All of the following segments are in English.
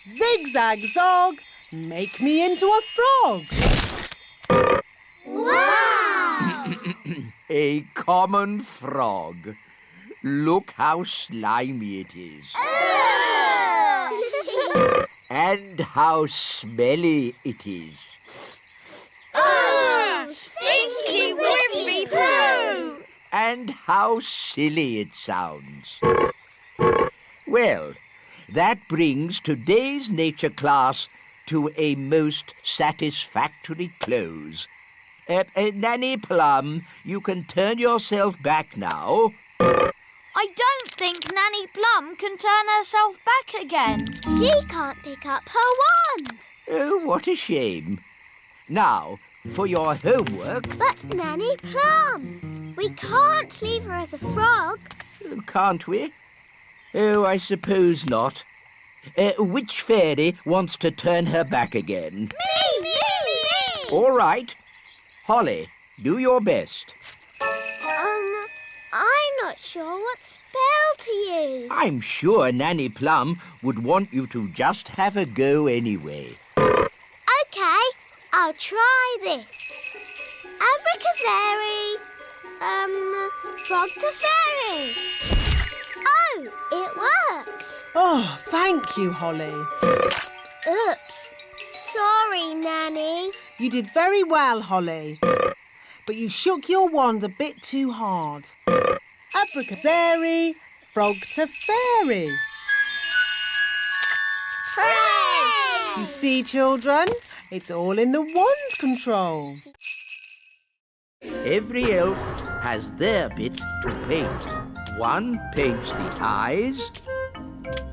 Zigzag zog, make me into a frog. Wow! A common frog. Look how slimy it is. And how smelly it is. Stinky whiffy poo! And how silly it sounds. Well, that brings today's nature class to a most satisfactory close. Nanny Plum, you can turn yourself back now. I don't think Nanny Plum can turn herself back again. She can't pick up her wand. Oh, what a shame. Now, for your homework... But Nanny Plum, we can't leave her as a frog. Can't we? Oh, I suppose not. Which fairy wants to turn her back again? Me! All right. Holly, do your best. I'm not sure what spell to use. I'm sure Nanny Plum would want you to just have a go anyway. OK, I'll try this. Abracazary, frog to fairy. Oh, it worked. Oh, thank you, Holly. Oops. Sorry, Nanny. You did very well, Holly. But you shook your wand a bit too hard. Abracazary, frog to fairy. Hooray! You see, children, it's all in the wand control. Every elf has their bit to paint. One paints the eyes,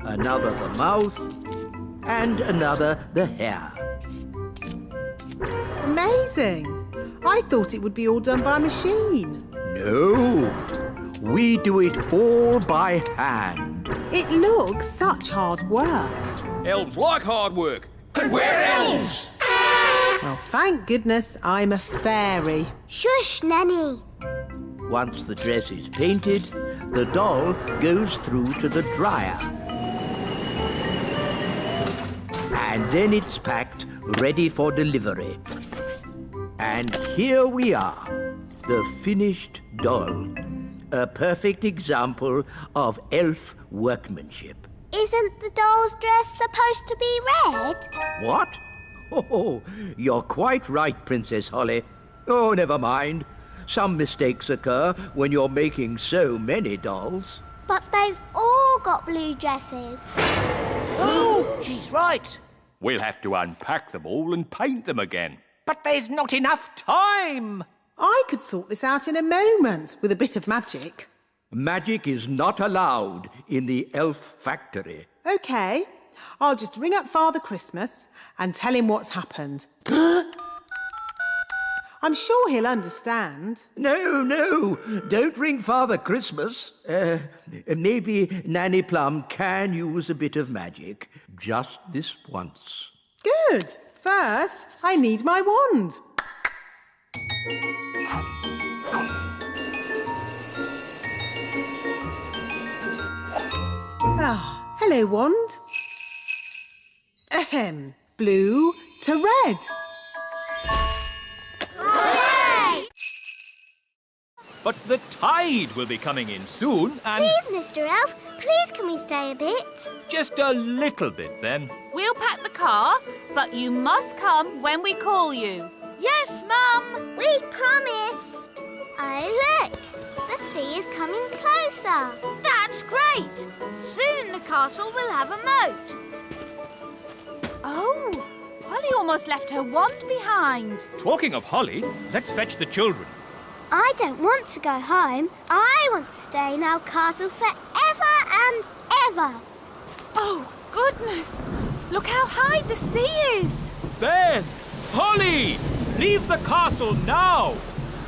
another the mouth, and another the hair. Amazing. I thought it would be all done by machine. No, we do it all by hand. It looks such hard work. Elves like hard work. And we're elves! Well, thank goodness I'm a fairy. Shush, Nanny. Once the dress is painted, the doll goes through to the dryer. And then it's packed, ready for delivery. And here we are, the finished doll. A perfect example of elf workmanship. Isn't the doll's dress supposed to be red? What? Oh, you're quite right, Princess Holly. Oh, never mind. Some mistakes occur when you're making so many dolls. But they've all got blue dresses. Oh, she's right. We'll have to unpack them all and paint them again. But there's not enough time. I could sort this out in a moment with a bit of magic. Magic is not allowed in the elf factory. OK, I'll just ring up Father Christmas and tell him what's happened. I'm sure he'll understand. No, don't ring Father Christmas. Maybe Nanny Plum can use a bit of magic. Just this once. Good. First, I need my wand. Ah, hello, wand. Ahem. Blue to red. Hooray! But the tide will be coming in soon and... Please, Mr. Elf, please can we stay a bit? Just a little bit then. We'll pack the car, but you must come when we call you. Yes, Mum. We promise. Oh, look. The sea is coming closer. That's great. Soon the castle will have a moat. Oh, Holly almost left her wand behind. Talking of Holly, let's fetch the children. I don't want to go home. I want to stay in our castle forever and ever. Oh, goodness. Look how high the sea is. There! Holly! Leave the castle now!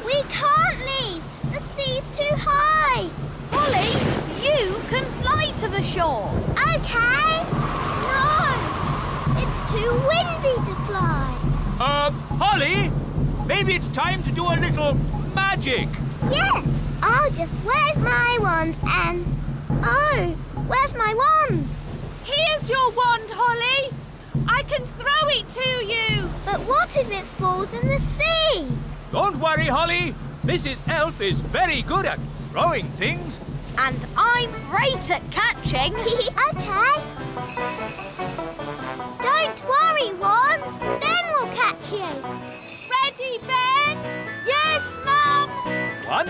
We can't leave. The sea's too high. Holly, you can fly to the shore. OK. No. It's too windy to fly. Holly? Maybe it's time to do a little magic. Yes. I'll just wave my wand and... Oh, where's my wand? Here's your wand, Holly. I can throw it to you! But what if it falls in the sea? Don't worry, Holly. Mrs. Elf is very good at throwing things. And I'm great at catching. Okay. Don't worry, Wand. Ben will catch you. Ready, Ben? Yes, Mum. 1,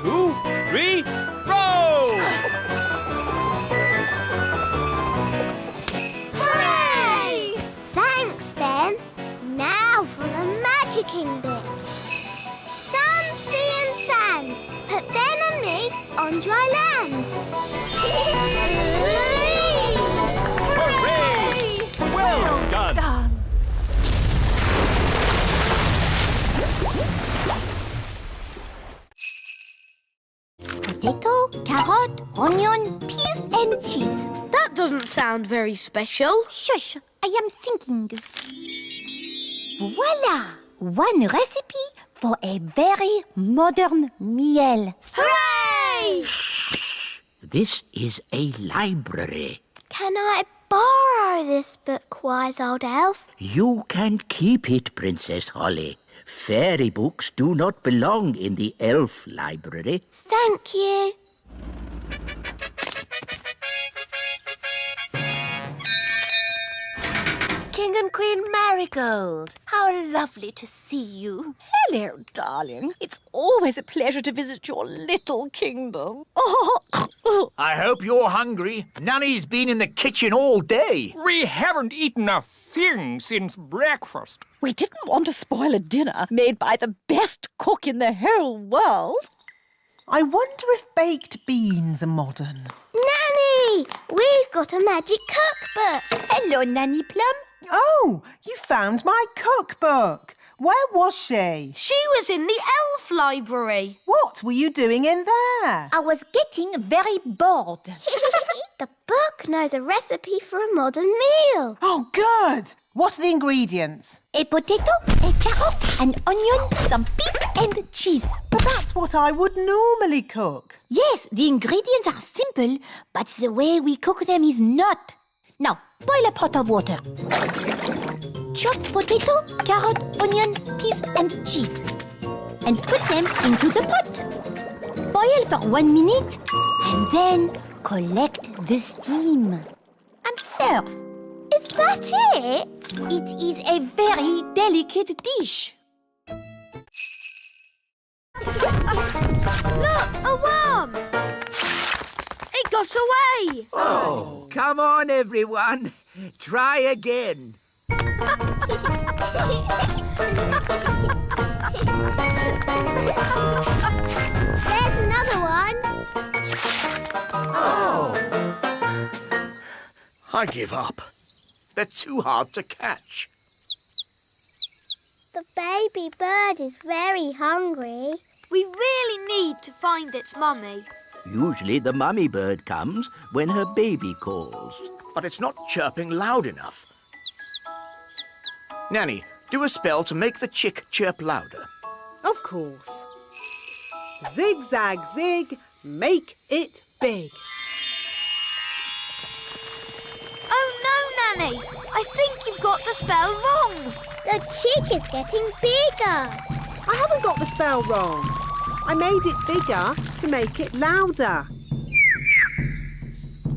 2, 3, throw! Hooray! Thanks, Ben. Now for the magicking bit. Sun, sea and sand. Put Ben and me on dry land. Hooray! Well done. Done. Potato, carrot, onion, peas and cheese. That doesn't sound very special. Shush, I am thinking. Voila! One recipe for a very modern meal. Hooray! This is a library. Can I borrow this book, wise old elf? You can keep it, Princess Holly. Fairy books do not belong in the elf library. Thank you. King and Queen Marigold, how lovely to see you. Hello, darling. It's always a pleasure to visit your little kingdom. I hope you're hungry. Nanny's been in the kitchen all day. We haven't eaten a thing since breakfast. We didn't want to spoil a dinner made by the best cook in the whole world. I wonder if baked beans are modern. Nanny, we've got a magic cookbook. Hello, Nanny Plum. Oh, you found my cookbook. Where was she? She was in the elf library. What were you doing in there? I was getting very bored. The book knows a recipe for a modern meal. Oh, good. What are the ingredients? A potato, a carrot, an onion, some peas and cheese. But that's what I would normally cook. Yes, the ingredients are simple, but the way we cook them is not. Now, boil a pot of water. Chop potato, carrot, onion, peas and cheese. And put them into the pot. Boil for 1 minute and then collect the steam. And serve. Is that it? It is a very delicate dish. Look, a worm! It got away! Oh, come on, everyone. Try again. There's another one. I give up. They're too hard to catch. The baby bird is very hungry. We really need to find its mummy. Usually the mummy bird comes when her baby calls. But it's not chirping loud enough. Nanny, do a spell to make the chick chirp louder. Of course. Zigzag zig, make it big. Oh no, Nanny! I think you've got the spell wrong. The chick is getting bigger. I haven't got the spell wrong. I made it bigger to make it louder.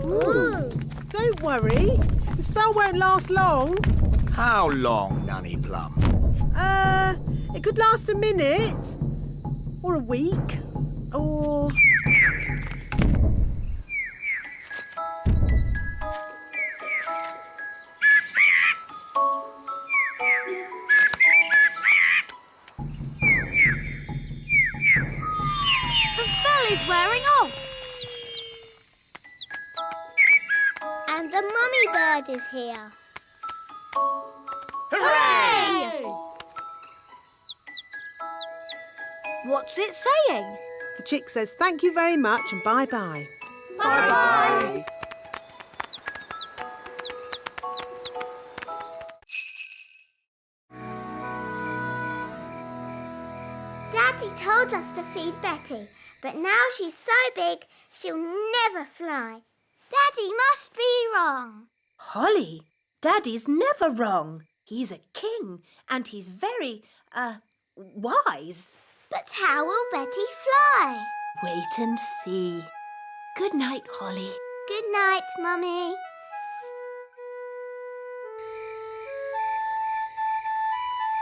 Ooh. Don't worry, the spell won't last long. How long, Nanny Plum? It could last a minute, or a week, or... The spell is wearing off. And the mummy bird is here. Hooray! What's it saying? The chick says thank you very much and bye-bye. Bye-bye. Daddy told us to feed Betty, but now she's so big she'll never fly. Daddy must be wrong. Holly, Daddy's never wrong. He's a king and he's very, wise. But how will Betty fly? Wait and see. Good night, Holly. Good night, Mummy.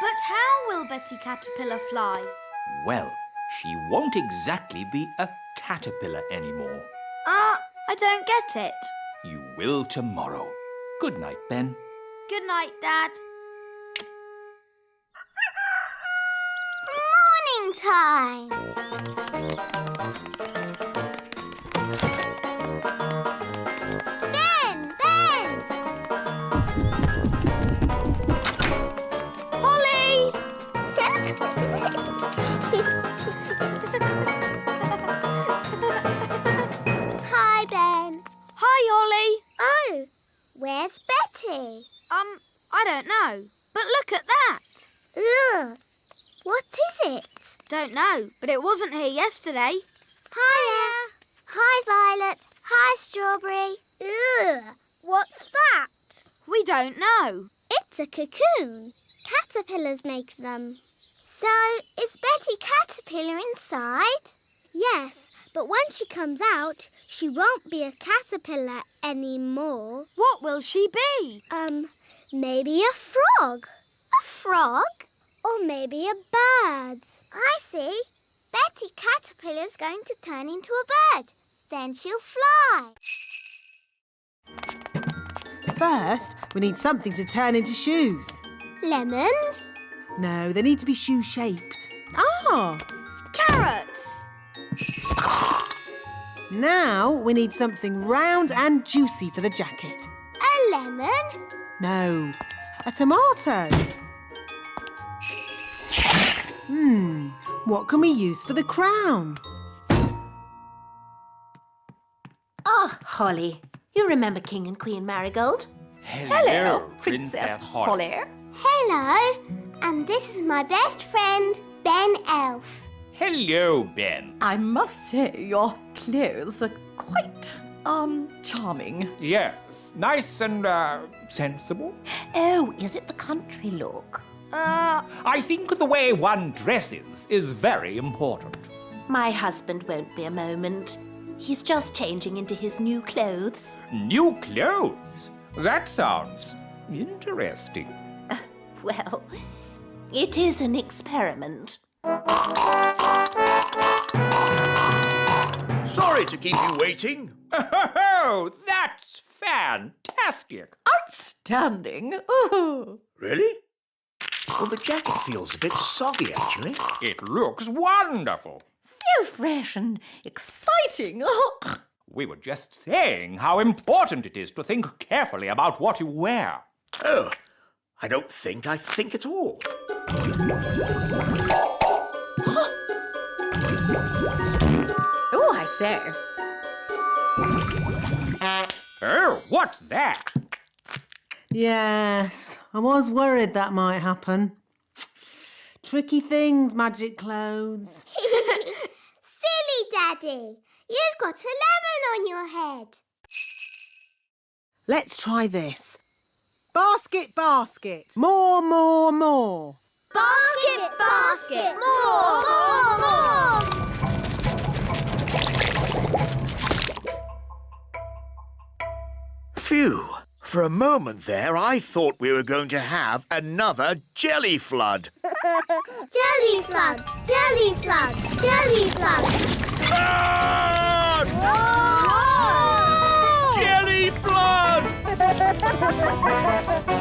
But how will Betty Caterpillar fly? Well, she won't exactly be a caterpillar anymore. I don't get it. You will tomorrow. Good night, Ben. Good night, Dad. Morning time. Ben! Holly! Hi, Ben. Hi, Holly. Oh, where's Betty? I don't know. But look at that. Ugh. What is it? Don't know, but it wasn't here yesterday. Hiya. Hi, Violet. Hi, Strawberry. Ugh. What's that? We don't know. It's a cocoon. Caterpillars make them. So, is Betty Caterpillar inside? Yes, but when she comes out, she won't be a caterpillar anymore. What will she be? Maybe a frog. A frog? Or maybe a bird. I see. Betty Caterpillar's going to turn into a bird. Then she'll fly. First, we need something to turn into shoes. Lemons? No, they need to be shoe-shaped. Ah! Carrots. Now we need something round and juicy for the jacket. A lemon? No, a tomato. What can we use for the crown? Ah, Holly. You remember King and Queen Marigold? Hello, Princess Holly. Hello. And this is my best friend, Ben Elf. Hello, Ben. I must say your clothes are quite, charming. Yes, nice and, sensible. Oh, is it the country look? I think the way one dresses is very important. My husband won't be a moment. He's just changing into his new clothes. New clothes? That sounds interesting. Well, it is an experiment. Sorry to keep you waiting. Oh, that's fantastic. Outstanding. Oh. Really? Well, the jacket feels a bit soggy, actually. It looks wonderful. So fresh and exciting. Oh. We were just saying how important it is to think carefully about what you wear. Oh, I don't think I think at all. Oh, I say. Oh, what's that? Yes, I was worried that might happen. Tricky things, magic clothes. Silly Daddy. You've got a lemon on your head. Let's try this. Basket, basket. More, more, more. Basket, basket. More, more, more. Phew. For a moment there, I thought we were going to have another jelly flood. Jelly flood, jelly flood, jelly flood. Flood! Jelly flood!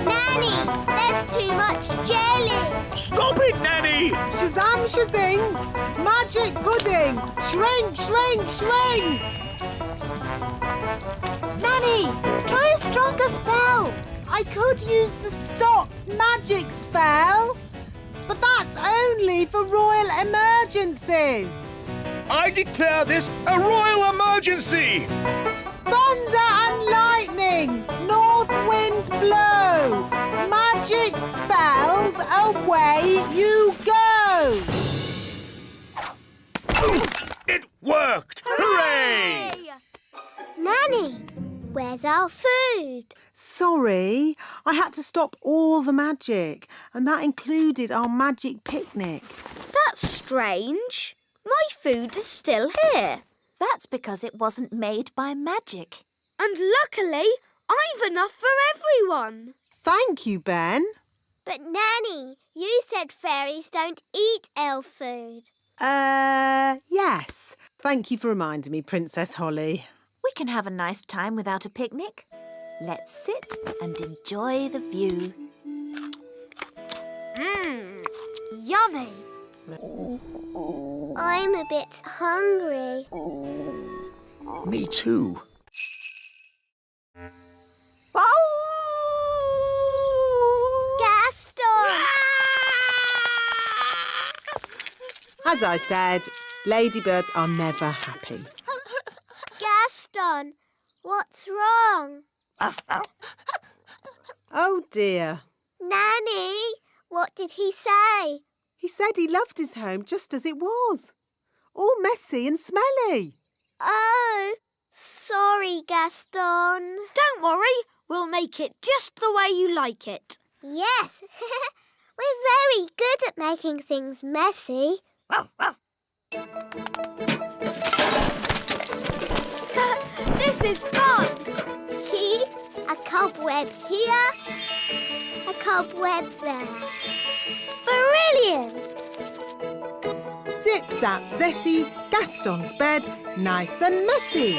Nanny, there's too much jelly. Stop it, Nanny! Shazam, shazing. Magic pudding. Shrink, shrink, shrink. Nanny, try a stronger spell. I could use the stop magic spell, but that's only for royal emergencies. I declare this a royal emergency! Thunder and lightning, north wind blow, magic spells, away you go. It worked! Hooray! Nanny, where's our our food. Sorry, I had to stop all the magic, and that included our magic picnic. That's strange. My food is still here. That's because it wasn't made by magic. And luckily, I've enough for everyone. Thank you, Ben. But Nanny, you said fairies don't eat elf food. Yes. Thank you for reminding me, Princess Holly. We can have a nice time without a picnic. Let's sit and enjoy the view. Yummy. I'm a bit hungry. Me too. Gaston! As I said, ladybirds are never happy. Gaston, what's wrong? Oh dear. Nanny, what did he say? He said he loved his home just as it was. All messy and smelly. Oh, sorry, Gaston. Don't worry, we'll make it just the way you like it. Yes, we're very good at making things messy. This is fun. A cobweb here, a cobweb there. Brilliant! Zip, zap, zessie, Gaston's bed, nice and messy.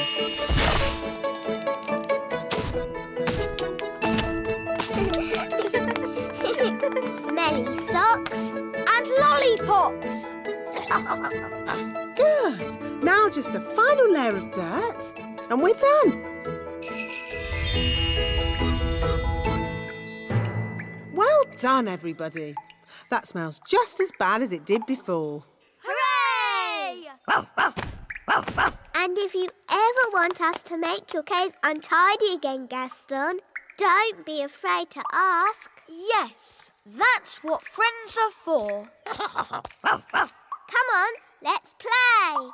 Smelly socks. And lollipops. Good. Now just a final layer of dirt and we're done. Well done, everybody. That smells just as bad as it did before. Hooray! And if you ever want us to make your cave untidy again, Gaston, don't be afraid to ask. Yes, that's what friends are for. Come on, let's play.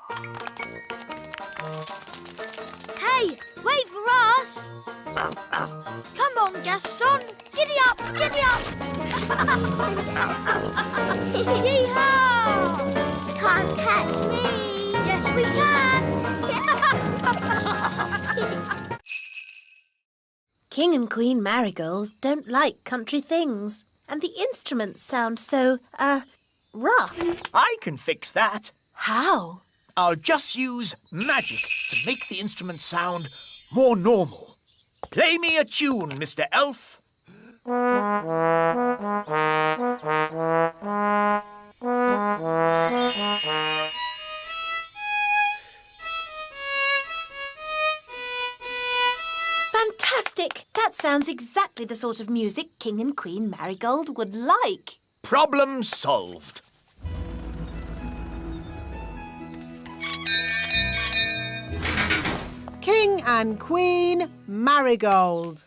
Hey, wait for us. Come on, Gaston. Giddy up, giddy up. Yee-haw! Can't catch me. Yes, we can. King and Queen Marigold don't like country things, and the instruments sound so, rough. I can fix that. How? I'll just use magic to make the instrument sound more normal. Play me a tune, Mr. Elf. Fantastic! That sounds exactly the sort of music King and Queen Marigold would like. Problem solved. King and Queen Marigold.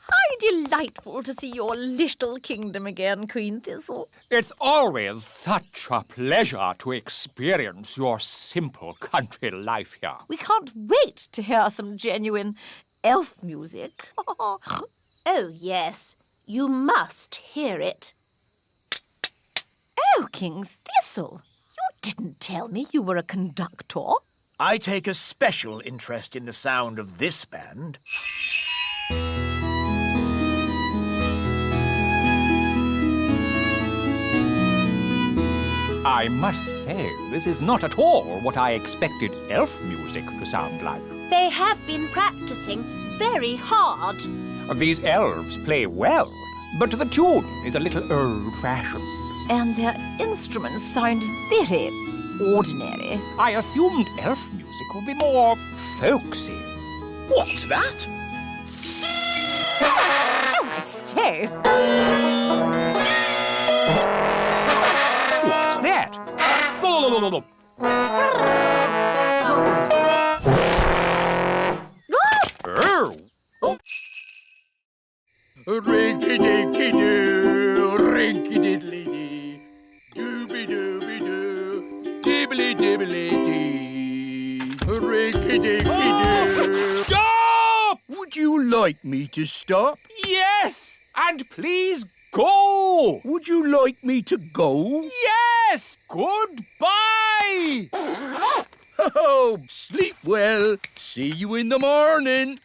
How delightful to see your little kingdom again, Queen Thistle. It's always such a pleasure to experience your simple country life here. We can't wait to hear some genuine elf music. Oh, yes. You must hear it. Oh, King Thistle, you didn't tell me you were a conductor. I take a special interest in the sound of this band. I must say, this is not at all what I expected elf music to sound like. They have been practicing very hard. These elves play well, but the tune is a little old-fashioned. And their instruments sound very ordinary. I assumed elf music would be more folksy. What's that? Oh, I say. What's that? Oh! Rinky-dinky-doo, rinky-diddly-dee, dooby-dooby-doo, dibbly-dibbly-dee, rinky-dinky-doo. Stop! Would you like me to stop? Yes! And please go! Would you like me to go? Yes! Goodbye! Oh, sleep well. See you in the morning.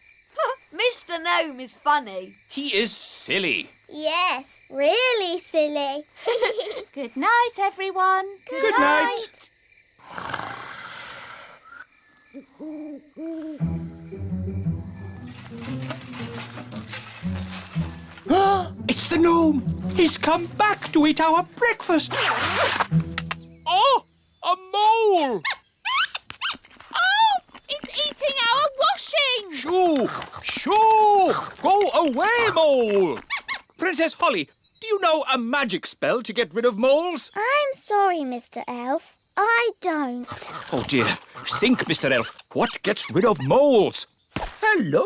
Mr. Gnome is funny. He is silly. Yes, really silly. Good night, everyone. Good night. It's the gnome. He's come back to eat our breakfast. Oh, a mole! Oh, it's eating our washing. Shoo! Shoo! Go away, mole! Princess Holly, do you know a magic spell to get rid of moles? I'm sorry, Mr. Elf. I don't. Oh, dear. Think, Mr. Elf. What gets rid of moles? Hello?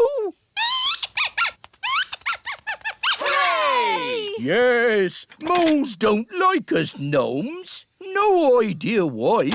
Hooray! Yes, moles don't like us gnomes. No idea why.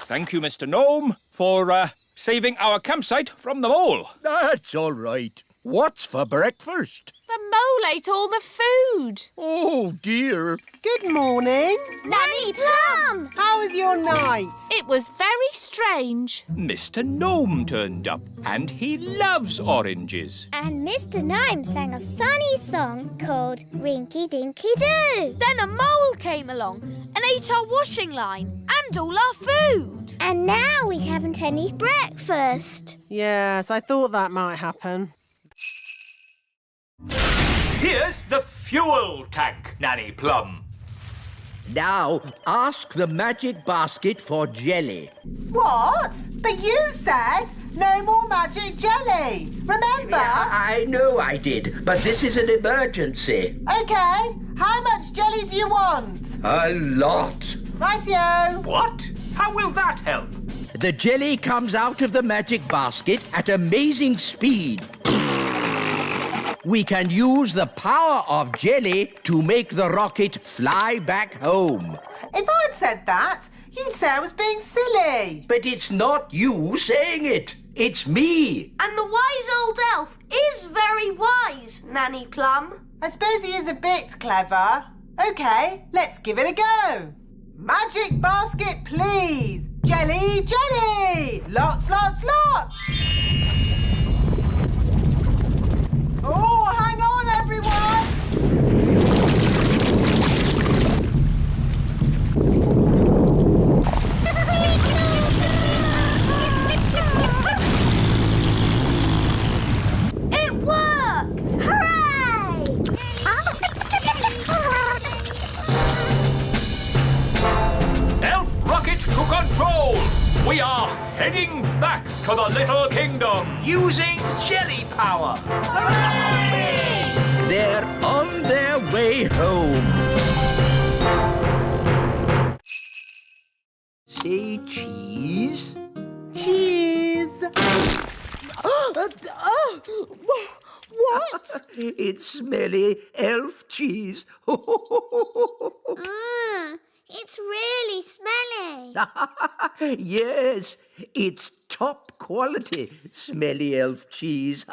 Thank you, Mr. Gnome, for saving our campsite from the mole. That's all right. What's for breakfast? The mole ate all the food. Oh, dear. Good morning. Nanny Plum! How was your night? It was very strange. Mr. Gnome turned up, and he loves oranges. And Mr. Gnome sang a funny song called Rinky Dinky Doo. Then a mole came along and ate our washing line and all our food. And now we haven't any breakfast. Yes, I thought that might happen. Here's the fuel tank, Nanny Plum. Now, ask the magic basket for jelly. What? But you said no more magic jelly. Remember? I know I did, but this is an emergency. OK. How much jelly do you want? A lot. Rightio. What? How will that help? The jelly comes out of the magic basket at amazing speed. We can use the power of jelly to make the rocket fly back home. If I'd said that, you'd say I was being silly. But it's not you saying it. It's me. And the wise old elf is very wise, Nanny Plum. I suppose he is a bit clever. OK, let's give it a go. Magic basket, please. Jelly, jelly. Lots, lots, lots. Oh, hang on, everyone! It worked! Hooray! Elf rocket to control! We are heading back to the Little Kingdom. Using jelly power. They're on their way home. Say cheese. Cheese! What? It's smelly elf cheese. It's really smelly. Yes, it's top quality smelly elf cheese.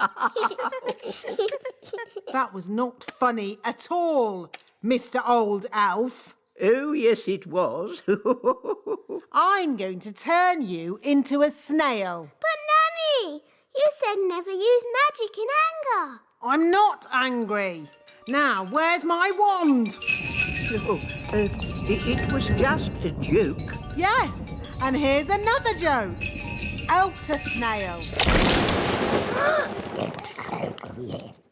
That was not funny at all, Mr. Old Elf. Oh, yes, it was. I'm going to turn you into a snail. But Nanny, you said never use magic in anger. I'm not angry. Now, where's my wand? It was just a joke. Yes, and here's another joke. Elf to snail.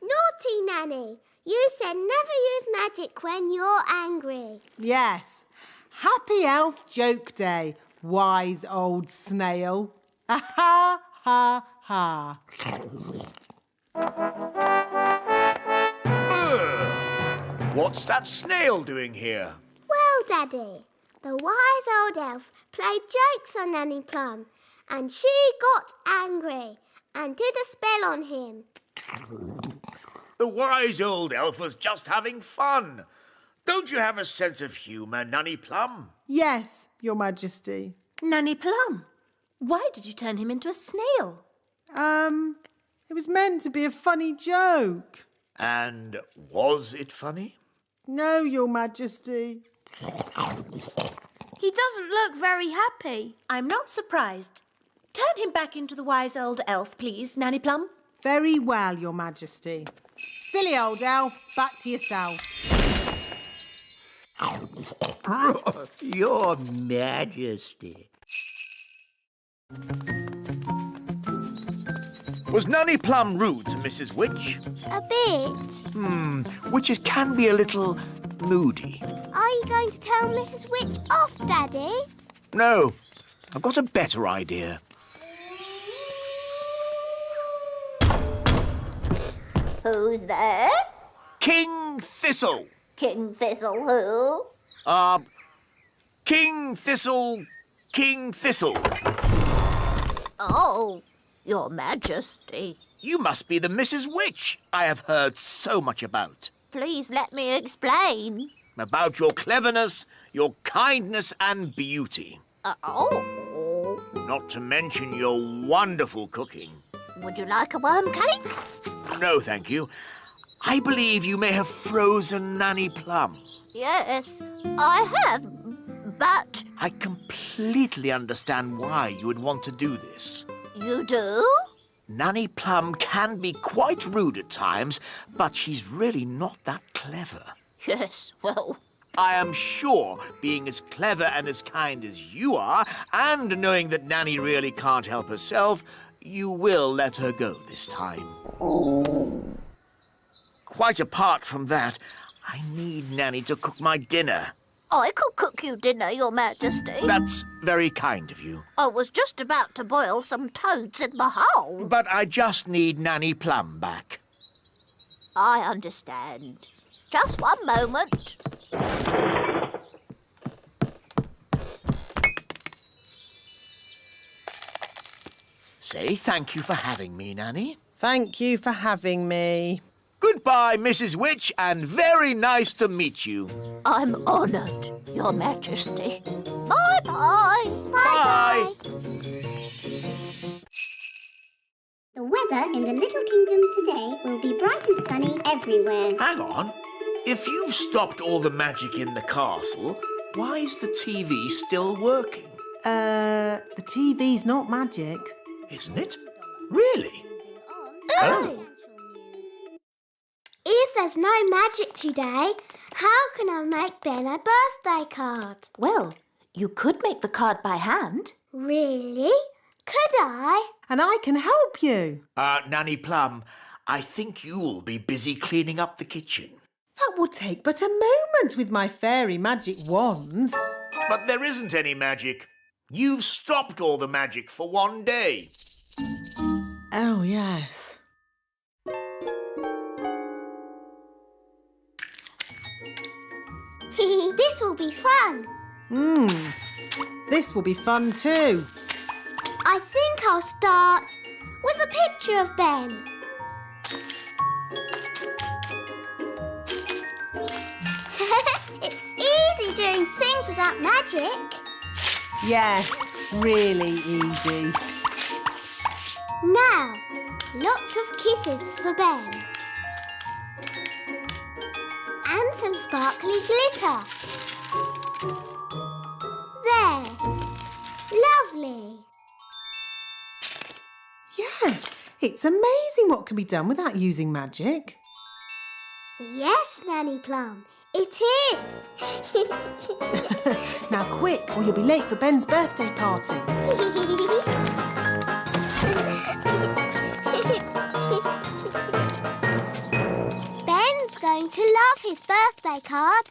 Naughty Nanny, you said never use magic when you're angry. Yes. Happy Elf Joke Day, wise old snail. Ha ha ha. What's that snail doing here? Well, Daddy, the wise old elf played jokes on Nanny Plum, and she got angry and did a spell on him. The wise old elf was just having fun. Don't you have a sense of humour, Nanny Plum? Yes, Your Majesty. Nanny Plum, why did you turn him into a snail? It was meant to be a funny joke. And was it funny? No, Your Majesty. He doesn't look very happy. I'm not surprised. Turn him back into the wise old elf, please, Nanny Plum. Very well, Your Majesty. Silly old elf, back to yourself. Your Majesty. Was Nanny Plum rude to Mrs. Witch? A bit. Witches can be a little moody. Are you going to tell Mrs. Witch off, Daddy? No, I've got a better idea. Who's there? King Thistle. King Thistle who? King Thistle. Oh, Your Majesty. You must be the Mrs. Witch I have heard so much about. Please let me explain. About your cleverness, your kindness and beauty. Oh. Not to mention your wonderful cooking. Would you like a worm cake? No, thank you. I believe you may have frozen Nanny Plum. Yes, I have, but... I completely understand why you would want to do this. You do? Nanny Plum can be quite rude at times, but she's really not that clever. Yes, well... I am sure, being as clever and as kind as you are, and knowing that Nanny really can't help herself, you will let her go this time. Quite apart from that, I need Nanny to cook my dinner. I could cook you dinner, Your Majesty. That's very kind of you. I was just about to boil some toads in the hole. But I just need Nanny Plum back. I understand. Just one moment. Say thank you for having me, Nanny. Thank you for having me. Goodbye, Mrs. Witch, and very nice to meet you. I'm honoured, Your Majesty. Bye-bye. Bye. The weather in the Little Kingdom today will be bright and sunny everywhere. Hang on. If you've stopped all the magic in the castle, why is the TV still working? The TV's not magic. Isn't it? Really? Oh! If there's no magic today, how can I make Ben a birthday card? Well, you could make the card by hand. Really? Could I? And I can help you. Nanny Plum, I think you'll be busy cleaning up the kitchen. That will take but a moment with my fairy magic wand. But there isn't any magic. You've stopped all the magic for one day. Oh, yes. This will be fun. This will be fun too. I think I'll start with a picture of Ben. It's easy doing things without magic. Yes, really easy. Now, lots of kisses for Ben. And some sparkly glitter. There. Lovely. Yes, it's amazing what can be done without using magic. Yes, Nanny Plum, it is. Now quick, or you'll be late for Ben's birthday party. Ben's going to love his birthday card.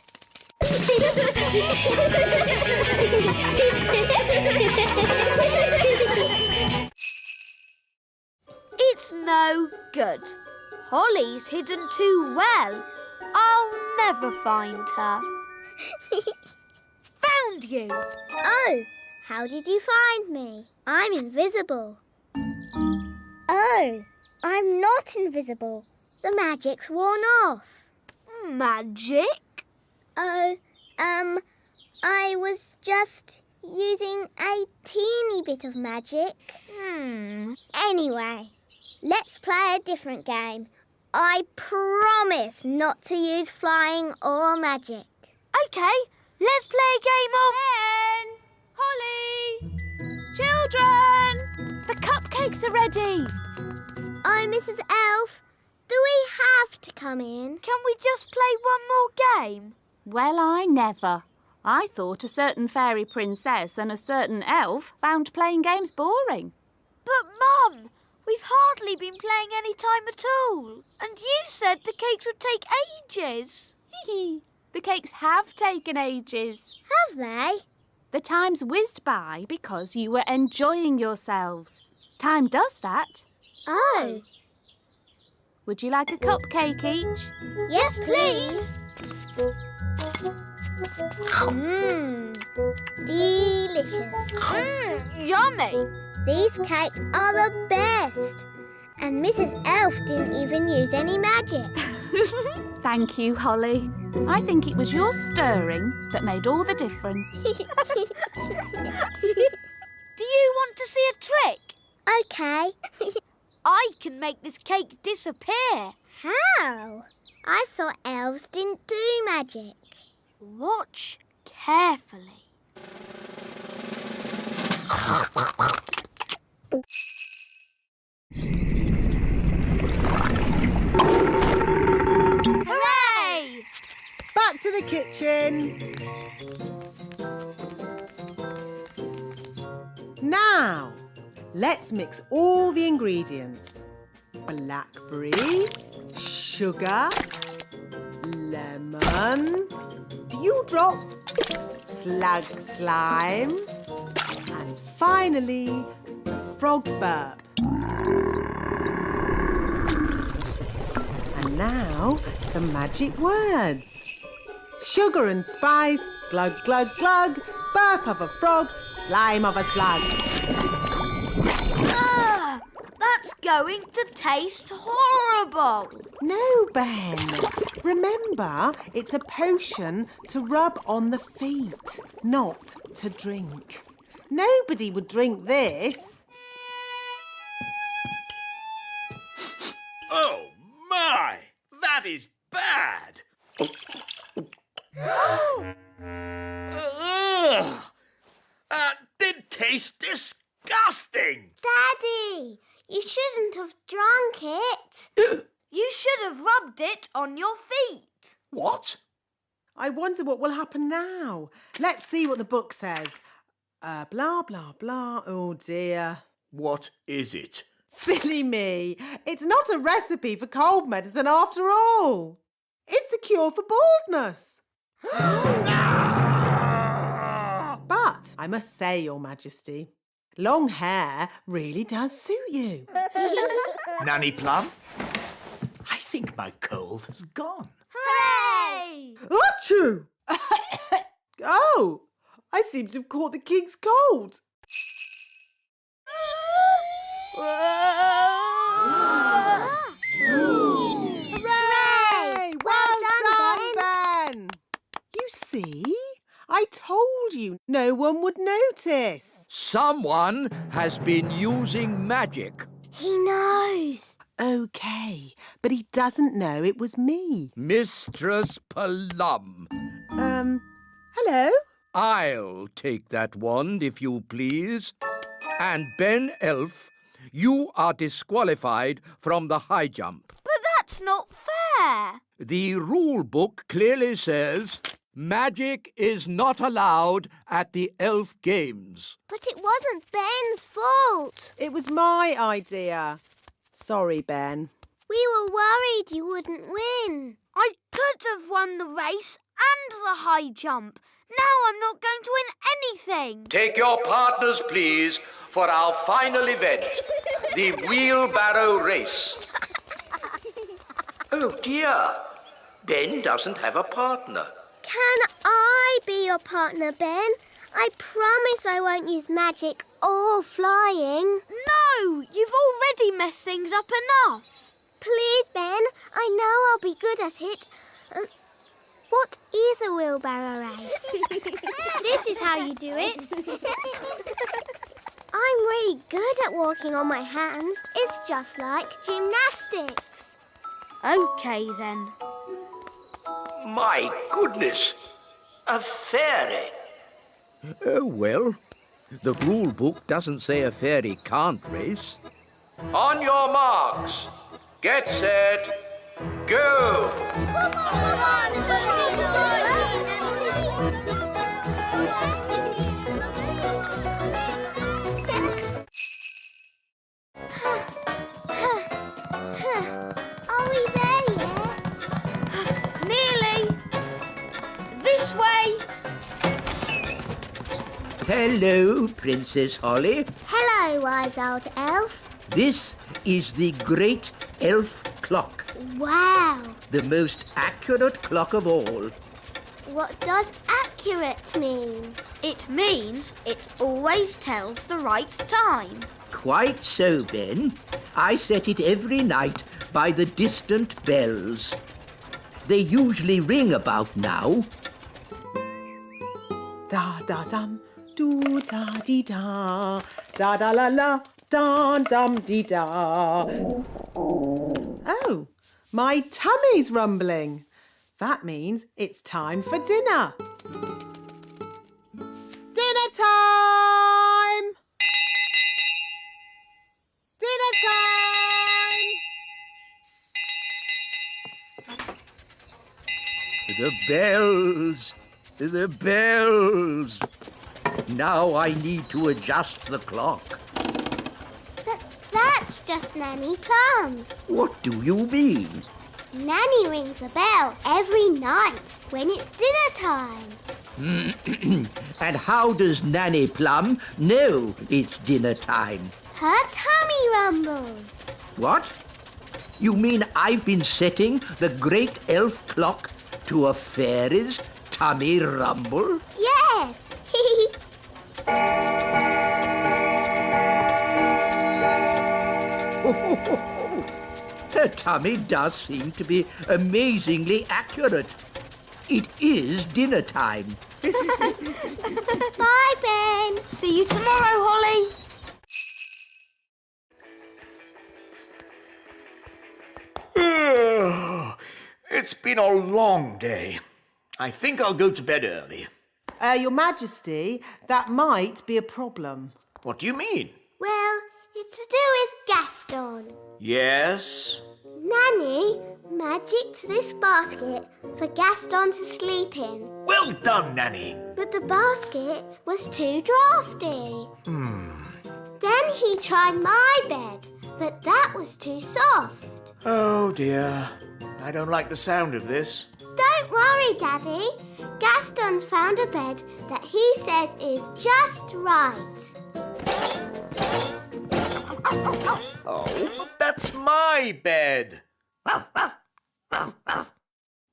It's no good. Holly's hidden too well. I'll never find her. Found you! Oh, how did you find me? I'm invisible. Oh, I'm not invisible. The magic's worn off. Magic? Oh, I was just using a teeny bit of magic. Anyway, Let's play a different game. I promise not to use flying or magic. OK, let's play a game of... Ben! Holly! Children! The cupcakes are ready. Oh, Mrs. Elf, do we have to come in? Can we just play one more game? Well, I never. I thought a certain fairy princess and a certain elf found playing games boring. But, Mum, we've hardly been playing any time at all. And you said the cakes would take ages. The cakes have taken ages. Have they? The time's whizzed by because you were enjoying yourselves. Time does that. Oh. Would you like a cupcake each? Yes, please. Delicious. Yummy. These cakes are the best. And Mrs. Elf didn't even use any magic. Thank you, Holly. I think it was your stirring that made all the difference. Do you want to see a trick? OK. I can make this cake disappear. How? I thought elves didn't do magic. Watch carefully. Hooray! Back to the kitchen. Now, let's mix all the ingredients. Blackberry, sugar, lemon, dewdrop, slug slime, and finally, the frog burp. And now, the magic words. Sugar and spice, glug, glug, glug, burp of a frog, slime of a slug. That's going to taste horrible. No, Ben. Remember, it's a potion to rub on the feet, not to drink. Nobody would drink this. Oh, my! That is bad! Ugh! That did taste disgusting! Daddy, you shouldn't have drunk it. You should have rubbed it on your feet. What? I wonder what will happen now. Let's see what the book says. Blah, blah, blah. Oh, dear. What is it? Silly me. It's not a recipe for cold medicine after all. It's a cure for baldness. But I must say, Your Majesty, long hair really does suit you. Nanny Plum? I think my cold has gone. Hooray! Achoo! Oh, I seem to have caught the king's cold. Hooray! Well done, Ben! You see? I told you no one would notice. Someone has been using magic. He knows. OK, but he doesn't know it was me. Mistress Plum. Hello? I'll take that wand, if you please. And Ben Elf, you are disqualified from the high jump. But that's not fair. The rule book clearly says magic is not allowed at the elf games. But it wasn't Ben's fault. It was my idea. Sorry, Ben. We were worried you wouldn't win. I could have won the race and the high jump. Now I'm not going to win anything. Take your partners, please, for our final event, the wheelbarrow race. Oh, dear. Ben doesn't have a partner. Can I be your partner, Ben? I promise I won't use magic or flying. No, you've already messed things up enough. Please, Ben. I know I'll be good at it. What is a wheelbarrow race? This is how you do it. I'm really good at walking on my hands. It's just like gymnastics. OK, then. My goodness! A fairy! Well, the rule book doesn't say a fairy can't race. On your marks, get set, go! Come on, Are we there yet? Nearly. This way. Hello, Princess Holly. Hello, wise old elf. This is the Great Elf Clock, Wow. the most accurate clock of all. What does accurate mean? It means it always tells the right time. Quite so, Ben. I set it every night by the distant bells. They usually ring about now. Da da dum, do da dee da, da da la la, dum dum dee da. Oh, my tummy's rumbling. That means it's time for dinner. Dinner time! Dinner time! The bells! The bells! Now I need to adjust the clock. But that's just Nanny Plum. What do you mean? Nanny rings the bell every night when it's dinner time. And how does Nanny Plum know it's dinner time? Her tummy rumbles. What? You mean I've been setting the great elf clock to a fairy's tummy rumble? Yes. Her tummy does seem to be amazingly accurate. It is dinner time. Bye, Ben. See you tomorrow, Holly. It's been a long day. I think I'll go to bed early. Your Majesty, that might be a problem. What do you mean? Well, it's to do with Gaston. Yes? Nanny magicked this basket for Gaston to sleep in. Well done, Nanny. But the basket was too drafty. Then he tried my bed, but that was too soft. Oh, dear. I don't like the sound of this. Don't worry, Daddy. Gaston's found a bed that he says is just right. Oh, but that's my bed.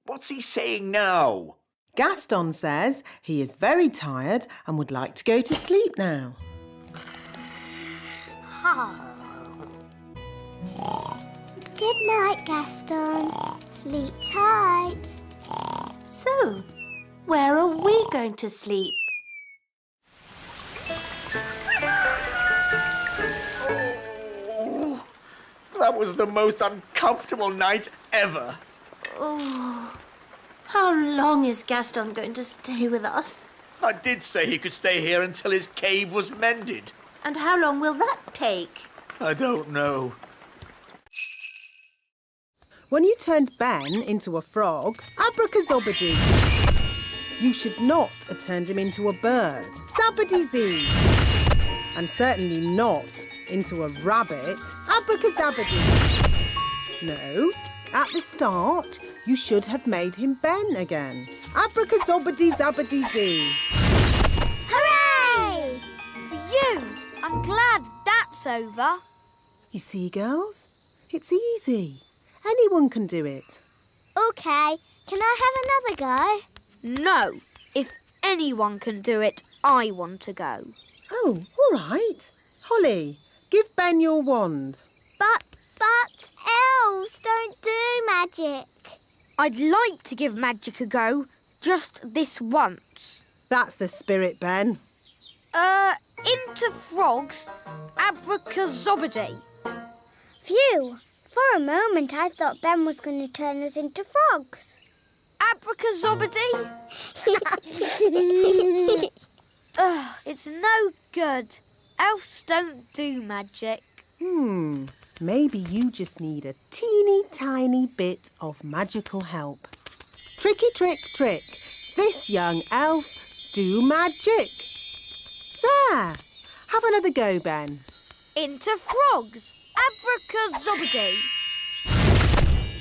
What's he saying now? Gaston says he is very tired and would like to go to sleep now. Good night, Gaston. Sleep tight. So, where are we going to sleep? Oh, that was the most uncomfortable night ever. Oh, how long is Gaston going to stay with us? I did say he could stay here until his cave was mended. And how long will that take? I don't know. When you turned Ben into a frog, abracazobadoo. You should not have turned him into a bird, zabbadee-zee. And certainly not into a rabbit, abracazabadoo. No, at the start, you should have made him Ben again, abracazobadee-zabbadee-zee. Hooray! Phew! I'm glad that's over. You see, girls, it's easy. Anyone can do it. OK, can I have another go? No. If anyone can do it, I want to go. Oh, all right. Holly, give Ben your wand. But elves don't do magic. I'd like to give magic a go, just this once. That's the spirit, Ben. into frogs, abracazobody. Phew! For a moment I thought Ben was going to turn us into frogs. Abracazobody? Ugh, it's no good. Elves don't do magic. Maybe you just need a teeny tiny bit of magical help. Tricky trick trick. This young elf do magic. There. Have another go, Ben. Into frogs, abracazobody.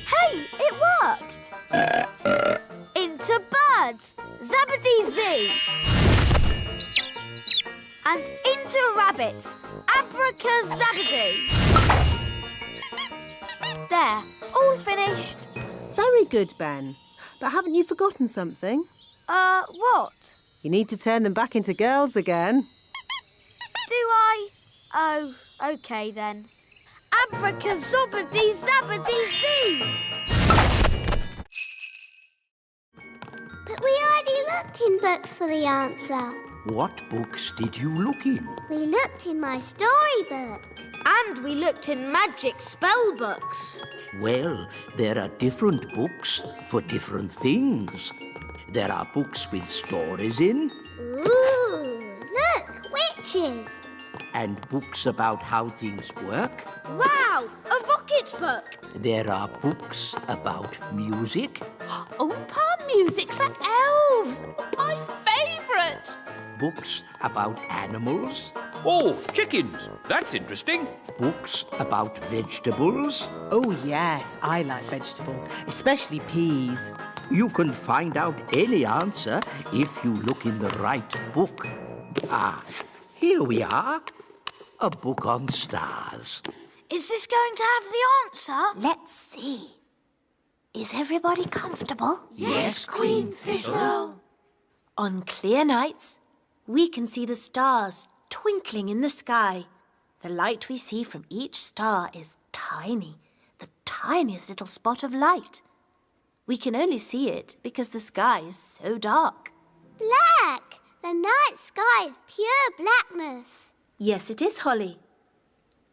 Hey, it worked. Into birds, zabbity-zee. And into rabbits, abracazabadoo. There, all finished. Very good, Ben. But haven't you forgotten something? What? You need to turn them back into girls again. Do I? Oh, OK then. Abracazobady-zabbady-zee. But we already looked in books for the answer. What books did you look in? We looked in my storybook. And we looked in magic spell books. Well, there are different books for different things. There are books with stories in, Ooh, look, witches. and books about how things work. Wow, a rocket book. There are books about music, Palm music for elves. My favourite. books about animals, Oh, chickens. That's interesting. books about vegetables. Oh, yes, I like vegetables, especially peas. You can find out any answer if you look in the right book. Ah, here we are. A book on stars. Is this going to have the answer? Let's see. Is everybody comfortable? Yes, Queen Thistle. On clear nights, we can see the stars twinkling in the sky. The light we see from each star is tiny, the tiniest little spot of light. We can only see it because the sky is so dark. Black. The night sky is pure blackness. Yes, it is, Holly.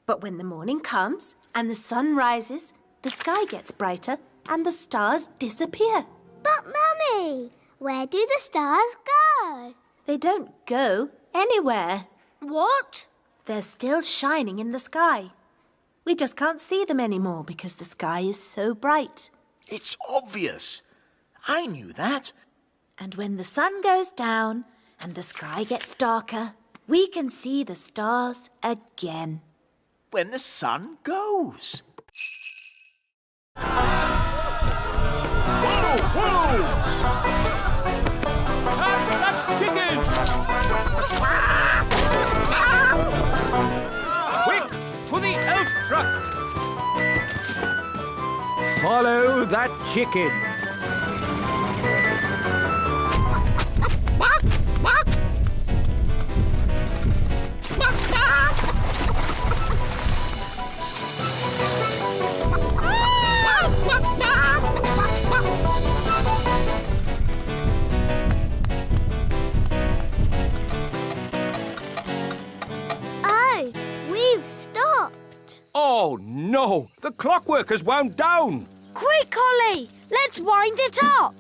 But when the morning comes and the sun rises, the sky gets brighter and the stars disappear. But, Mummy, where do the stars go? They don't go anywhere. What? They're still shining in the sky. We just can't see them anymore because the sky is so bright. It's obvious. I knew that. And when the sun goes down and the sky gets darker, we can see the stars again. When the sun goes. Catch that chicken! Quick, to the elf truck! Follow that chicken. Oh, we've stopped. Oh, no! The clockwork has wound down! Quick, Holly! Let's wind it up!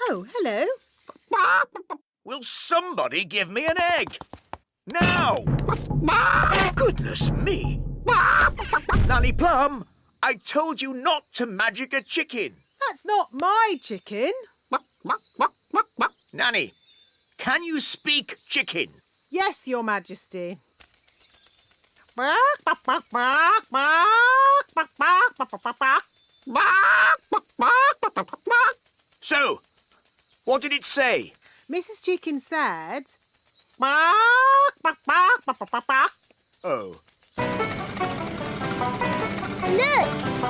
Oh, hello. Will somebody give me an egg? Now! Goodness me! Nanny Plum, I told you not to magic a chicken. That's not my chicken. Nanny, can you speak chicken? Yes, Your Majesty. So, what did it say? Mrs. Chicken said... Oh, Look,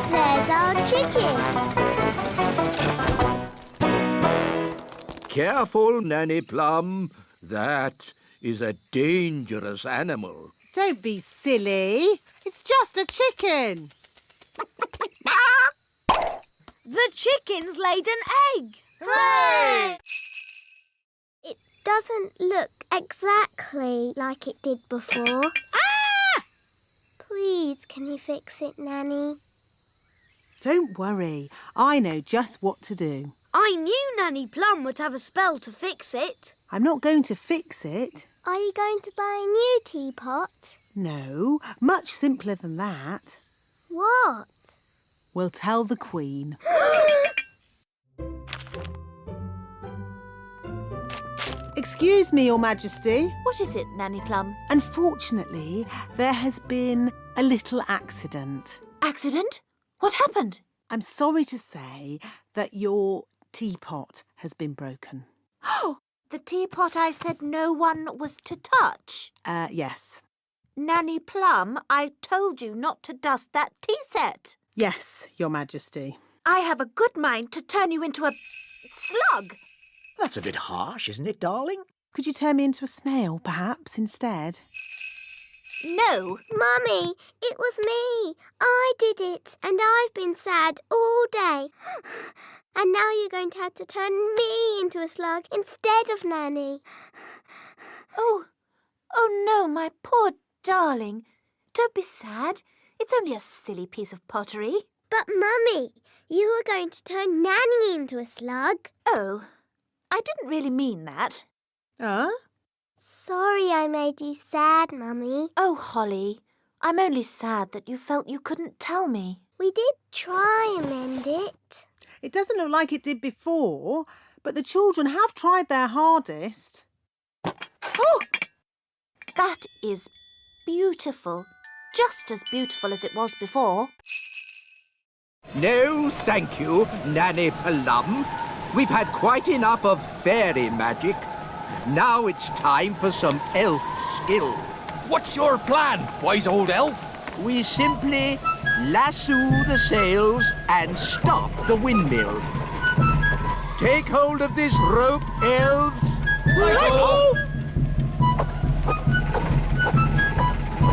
there's our chicken. Careful, Nanny Plum. That is a dangerous animal. Don't be silly. It's just a chicken. The chicken's laid an egg. Hooray! It doesn't look exactly like it did before. Ah! Please, can you fix it, Nanny? Don't worry. I know just what to do. I knew Nanny Plum would have a spell to fix it. I'm not going to fix it. Are you going to buy a new teapot? No, much simpler than that. What? We'll tell the Queen. Excuse me, Your Majesty. What is it, Nanny Plum? Unfortunately, there has been a little accident. Accident? What happened? I'm sorry to say that your teapot has been broken. Oh, the teapot I said no one was to touch. Yes. Nanny Plum, I told you not to dust that tea set. Yes, Your Majesty. I have a good mind to turn you into a slug. That's a bit harsh, isn't it, darling? Could you turn me into a snail, perhaps, instead? No. Mummy, it was me. I did it, and I've been sad all day. And now you're going to have to turn me into a slug instead of Nanny. Oh no, my poor darling. Don't be sad. It's only a silly piece of pottery. But, Mummy, you were going to turn Nanny into a slug. Oh, I didn't really mean that. Huh? Sorry I made you sad, Mummy. Oh, Holly, I'm only sad that you felt you couldn't tell me. We did try and mend it. It doesn't look like it did before, but the children have tried their hardest. Oh, that is beautiful. Just as beautiful as it was before. No, thank you, Nanny Plum. We've had quite enough of fairy magic. Now it's time for some elf skill. What's your plan, wise old elf? We simply lasso the sails and stop the windmill. Take hold of this rope, elves.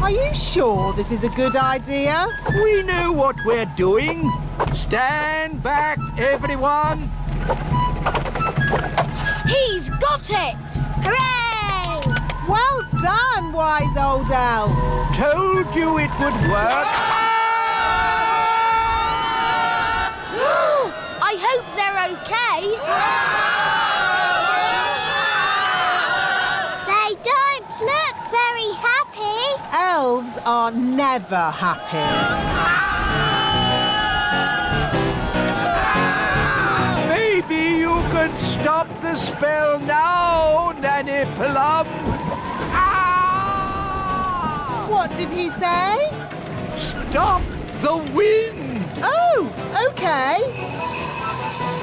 Are you sure this is a good idea? We know what we're doing. Stand back, everyone. He's got it! Hooray! Well done, wise old elf. Told you it would work. I hope they're okay. They don't look very happy. Elves are never happy. Maybe you could stop the spell now, Nanny Plum. Ah! What did he say? Stop the wind! Oh, OK.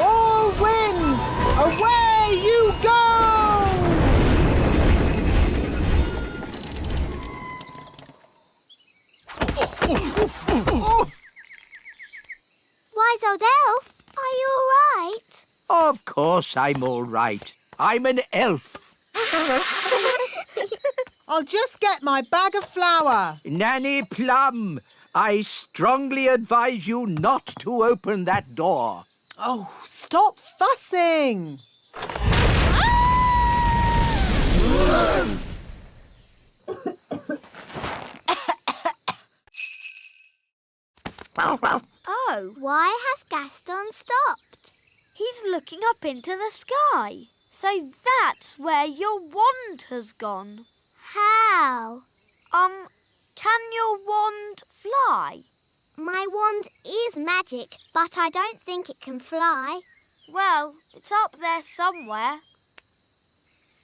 All winds, away you go! Wise old elf, are you all right? Of course I'm all right. I'm an elf. I'll just get my bag of flour. Nanny Plum, I strongly advise you not to open that door. Oh, stop fussing. Oh, Why has Gaston stopped? he's looking up into the sky. So that's where your wand has gone. How? Can your wand fly? My wand is magic, but I don't think it can fly. Well, it's up there somewhere.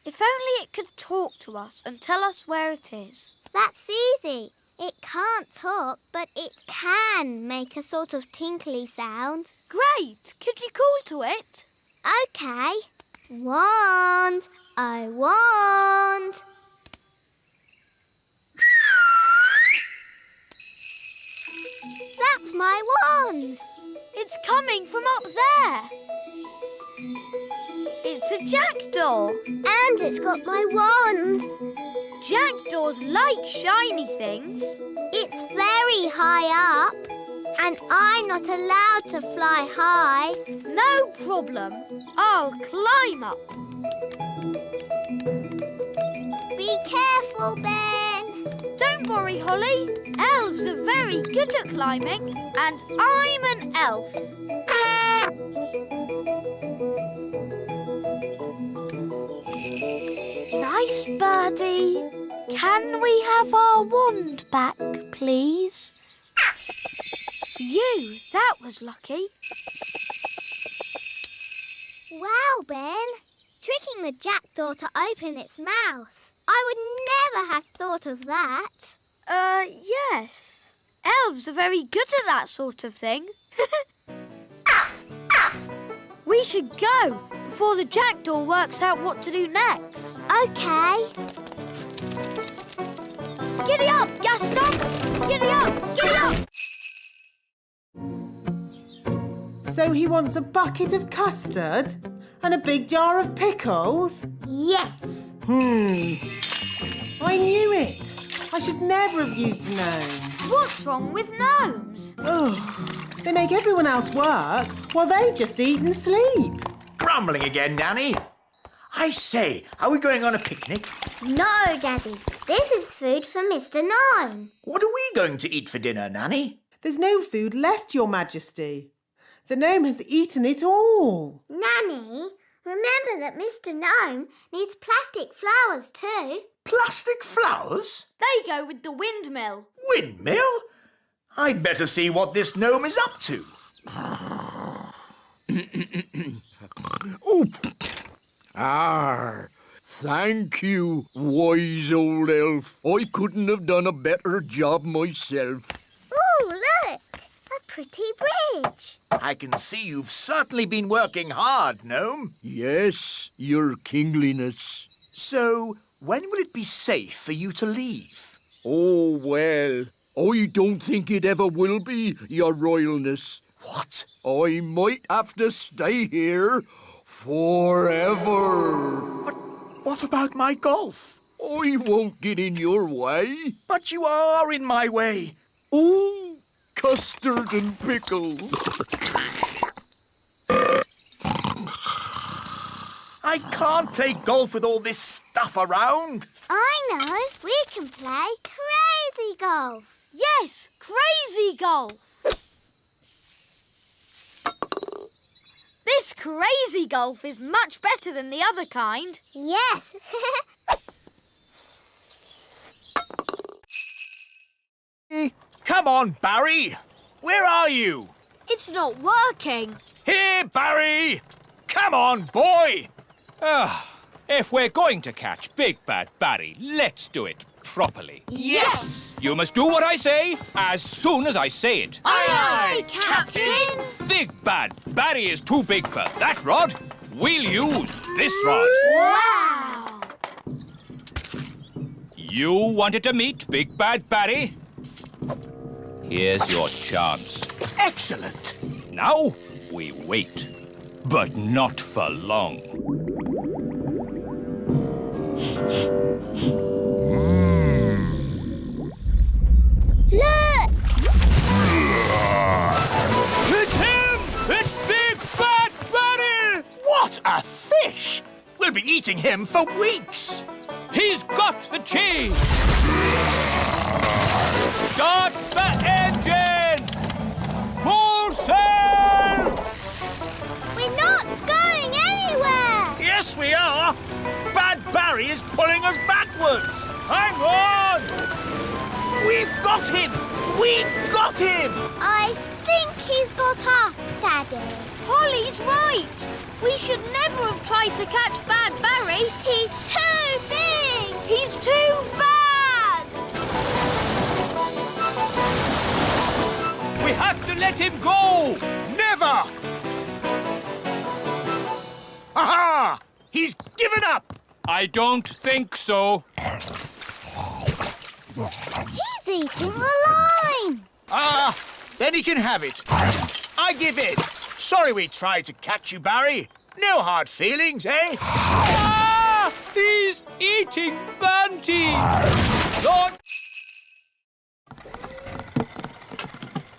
If only it could talk to us and tell us where it is. That's easy. It can't talk, but it can make a sort of tinkly sound. Great! Could you call to it? OK. Wand, I want. That's my wand. It's coming from up there. It's It's a jackdaw. And it's got my wand. Jackdaws like shiny things. It's very high up. And I'm not allowed to fly high. No problem. I'll climb up. Be careful, Ben. Don't worry, Holly. Elves are very good at climbing, and I'm an elf. Nice birdie. Can we have our wand back, please? That was lucky. Wow, Ben. Tricking the jackdaw to open its mouth. I would never have thought of that. Yes. Elves are very good at that sort of thing. We should go before the jackdaw works out what to do next. OK. Giddy up, Gaston! Giddy up! Giddy up! So he wants a bucket of custard and a big jar of pickles? Yes. I knew it. I should never have used a gnome. What's wrong with gnomes? Ugh. They make everyone else work while they just eat and sleep. Grumbling again, Nanny. I say, are we going on a picnic? No, Daddy. This is food for Mr. Gnome. What are we going to eat for dinner, Nanny? There's no food left, Your Majesty. The gnome has eaten it all. Nanny, remember that Mr. Gnome needs plastic flowers too. Plastic flowers? They go with the windmill. Windmill? I'd better see what this gnome is up to. Thank you, wise old elf. I couldn't have done a better job myself. Ooh, look! A pretty bridge. I can see you've certainly been working hard, gnome. Yes, your kingliness. So, when will it be safe for you to leave? Oh, well, I don't think it ever will be, your royalness. What? I might have to stay here forever. But what about my golf? I won't get in your way. But you are in my way. Ooh, custard and pickles. I can't play golf with all this stuff around. I know. We can play crazy golf. Yes, crazy golf. This crazy golf is much better than the other kind. Yes. Come on, Barry. Where are you? It's not working. Here, Barry. Come on, boy. If we're going to catch Big Bad Barry, let's do it properly. Yes. You must do what I say as soon as I say it. Aye, Captain. Big Bad Barry is too big for that rod. We'll use this rod. Wow. You wanted to meet Big Bad Barry? Here's your chance. Excellent. Now we wait, but not for long. Look! It's him! It's Big Bad Barry! What a fish! We'll be eating him for weeks. He's got the cheese! Start the engine! Full sail! We're not going anywhere! Yes, we are. Bad Barry is pulling us backwards. Hang on! We've got him! We've got him! I think he's got us, Daddy. Holly's right. We should never have tried to catch Bad Barry. He's too big! He's too bad! We have to let him go! Never! Aha! He's given up! I don't think so. He's eating the line! Then he can have it. I give in. Sorry we tried to catch you, Barry. No hard feelings, eh? Ah! He's eating Banty! Lord!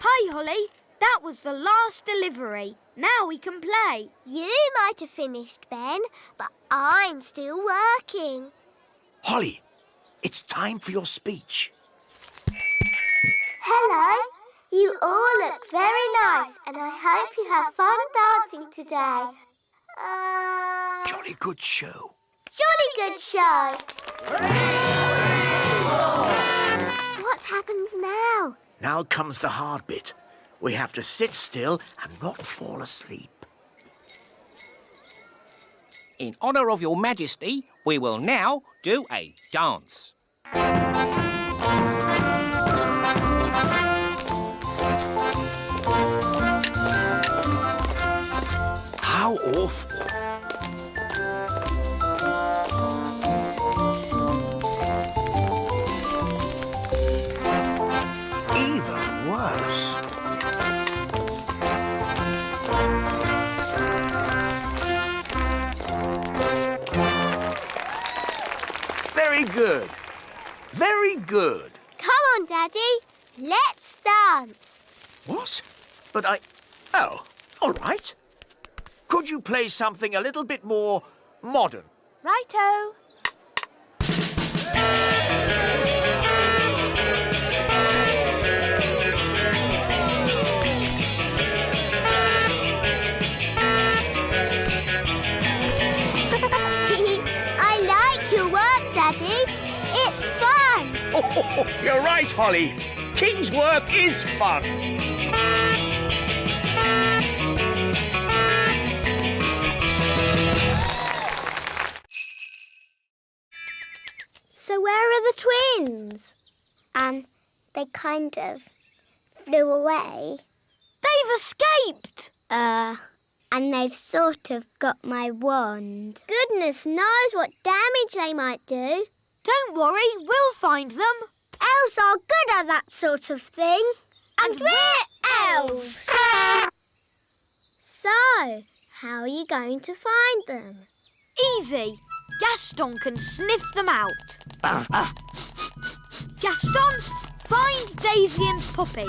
Hi, Holly. That was the last delivery. Now we can play. You might have finished, Ben, but I'm still working. Holly, it's time for your speech. Hello. You all look very nice, and I hope you have fun dancing today. Jolly good show. Jolly good show. What happens now? Now comes the hard bit. We have to sit still and not fall asleep. In honour of your majesty, we will now do a dance. How awful. Even worse. Very good. Very good. Come on, Daddy. Let's dance. What? But Oh, all right. Could you play something a little bit more modern? Righto. I like your work, Daddy. It's fun. Oh, you're right, Holly. King's work is fun. So where are the twins? They kind of flew away. They've escaped. And they've sort of got my wand. Goodness knows what damage they might do. Don't worry, we'll find them. Elves are good at that sort of thing. And we're elves. So, how are you going to find them? Easy. Gaston can sniff them out. Gaston, find Daisy and Poppy.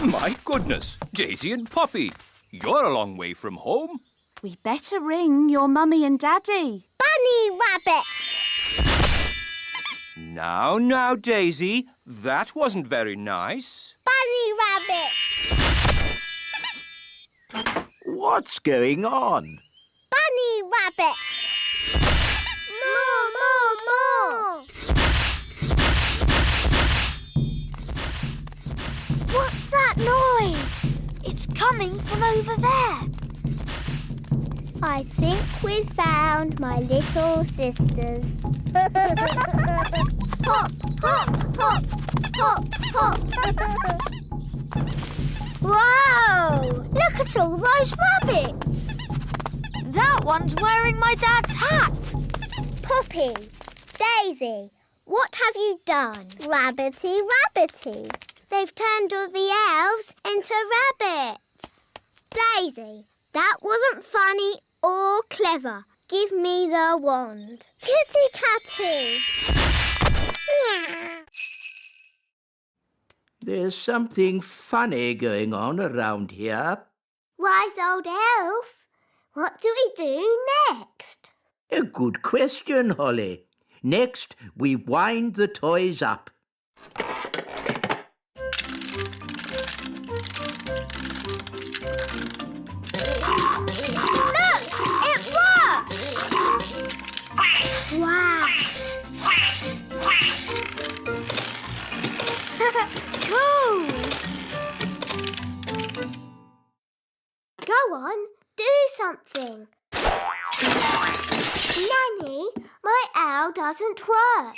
My goodness, Daisy and Poppy, you're a long way from home. We better ring your mummy and daddy. Bunny Rabbit! Now, Daisy, that wasn't very nice. Bunny Rabbit! What's going on? Bunny Rabbit! More! What's that noise? It's coming from over there. I think we've found my little sisters. Hop, hop, hop, hop, hop. Wow! Look at all those rabbits. That one's wearing my dad's hat. Poppy, Daisy, what have you done? Rabbity, rabbity. They've turned all the elves into rabbits. Daisy, that wasn't funny or clever. Give me the wand. Kitty Catty. Meow. There's something funny going on around here. Wise old elf. What do we do next? A good question, Holly. Next, we wind the toys up. Look! It works! Wow! Cool. Go on, do something. Nanny, my owl doesn't work.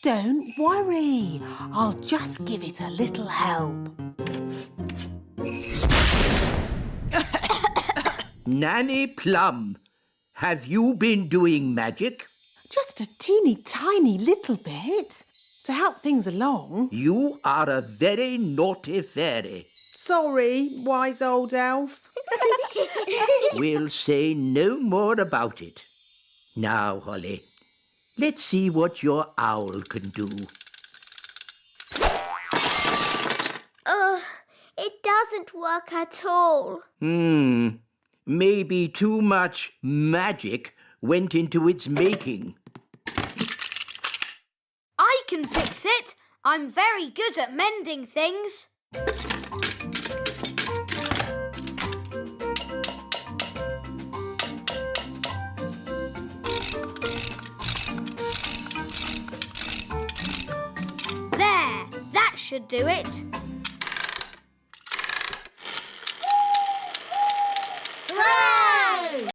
Don't worry. I'll just give it a little help. Nanny Plum, have you been doing magic? Just a teeny tiny little bit to help things along. You are a very naughty fairy. Sorry, wise old elf. We'll say no more about it. Now, Holly, let's see what your owl can do. It doesn't work at all. Maybe too much magic went into its making. I can fix it. I'm very good at mending things. There, that should do it.